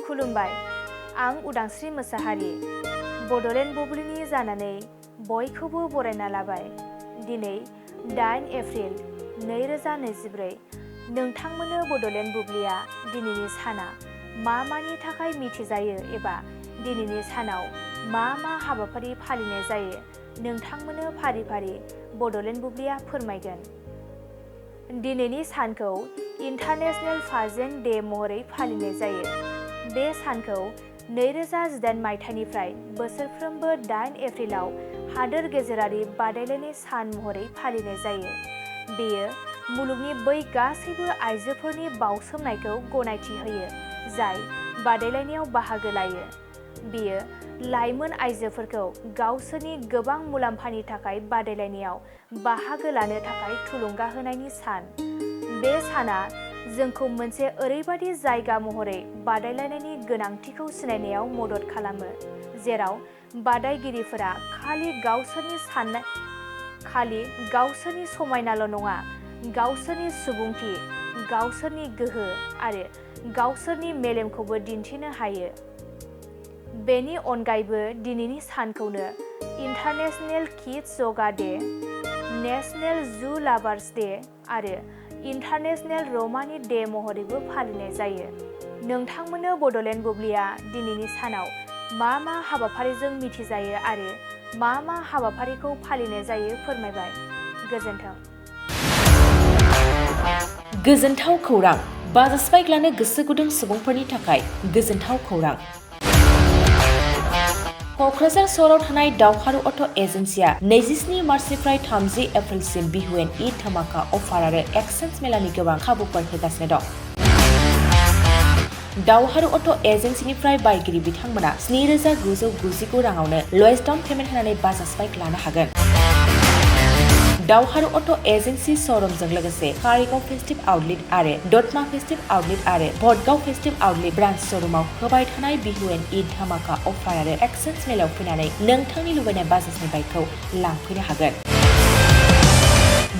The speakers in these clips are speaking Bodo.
खुलुमबाय, आं उदांस्रि मोसाहारि। बड'लेण्ड बुब्लिनि जानानै बयखौबो बरायना लाबाय। दिनै 8 एप्रिल 2024। नोंथांमोननो बड'लेण्ड बुब्लिया दिनैनि साना मानि थाखाय मिथिजायो एबा दिनैनि सानाव मा हाबाफारि फालिनाय जायो नोंथांमोननो फारि फारि बड'लेण्ड बुब्लिया फोरमायगोन। दिनैनि सानखौ इन्टारनेशनेल पाजेन्ट डे महरै फालिनाय जायो। बे सानखौ 2018 मायथाइनिफ्राय बोसोरफ्रोमबो 8 एप्रिलाव हादोर गेजेरारि बादायलायनाय सान महरै फालिनाय जायो। बेयो मुलुगनि बै गासैबो आइजोफोरनि बाउसोमनायखौ गनायथि होयो जाय बादायलायनायाव बाहागो लायो। बेयो लाइमोन आइजोफोरखौ गावसोरनि गोबां मुलाम्फानि थाखाय बादायलायनायाव बाहागो लानो थाखाय थुलुंगा होनायनि सान। बे साना जोंखौ मोनसे ओरैबायदि जायगा महरै बादायलायनायनि गोनांथिखौ सिनायनायाव मदद खालामो, जेराव बादायगिरिफोरा खालि गावसोरनि समायनाल' नङा, गावसोरनि सुबुंथि, गावसोरनि गोहो आरो गावसोरनि मेलेमखौबो दिन्थिनो हायो। बेनि अनगायैबो दिनैनि सानखौनो इन्टारनेशनेल किड्स यगा डे, नेशनेल जु लाभार्स डे आरो इन्टारनेशनेल रमानी डे महरैबो फालिनाय जायो। नोंथांमोननो बड'लेण्ड बुब्लिया दिनैनि सानाव मा हाबाफारिजों मिथिजायो आरो मा हाबाफारिखौ फालिनाय जायो फोरमायबाय। गोजोन्थों। गोजोनथाव खौरां, बाजाज बाइक लानो गोसो गुदुं सुबुंफोरनि थाखाय गोजोनथाव खौरां। क'क्राझार सहराव थानाय दावहारु अट' एजेन्सिया 27 मार्चनिफ्राय 30 एप्रिलसिम बिहु एन्ड ईद धामाका अफार आरो एक्सचेन्ज मेलानि गोबां खाबुफोर होगासिनो दं। दावहारु अट' एजेन्सिनिफ्राय बायगिरि बिथांमोना 7,999 राङावनो लवेस्ट डाउन पेमेन्ट होनानै बाजाज बाइक लानो हागोन। दावहारु अट' एजेन्सि श'रुमजों लोगोसे कारिगाव फेस्टिभ आउटलेट आरो दतमा फेस्टिभ आउटलेट आरो भटगाव फेस्टिभ आउटलेट ब्रान्च श'रुमाव होबाय थानाय बिहु एन्ड ईद धामाका अफार आरो एक्सचेन्ज मेलायाव फैनानै नोंथांनि लुबैनाय बाजाजनि बाइकखौ लांफैनो हागोन।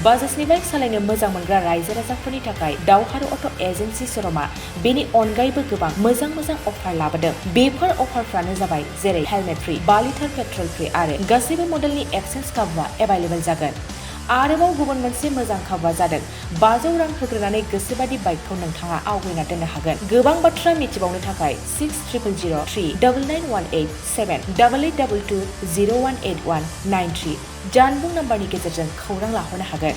बाजाजनि बाइक सालायनो मोजां मोनग्रा रायजो राजाफोरनि थाखाय दावहारु अट' एजेन्सि श'रुमा बेनि अनगायैबो गोबां मोजां अफार लाबोदों। बेफोर अफारफ्रानो जाबाय जेरै helmet free, 2 litre petrol free आरो गासैबो मडेलनि एक्सचेन्ज खाबुआ एभेलेबेल जागोन। आरोबाव गुबुन मोनसे मोजां खाबुआ जादों 500 रां होग्रोनानै गोसोबादि बाइकखौ नोंथाङा आवगायना दोननो हागोन। गोबां बाथ्रा मिथिबावनो थाखाय 60000399878822018193 जानबुं नाम्बारनि गेजेरजों खौरां लाहरनो हागोन।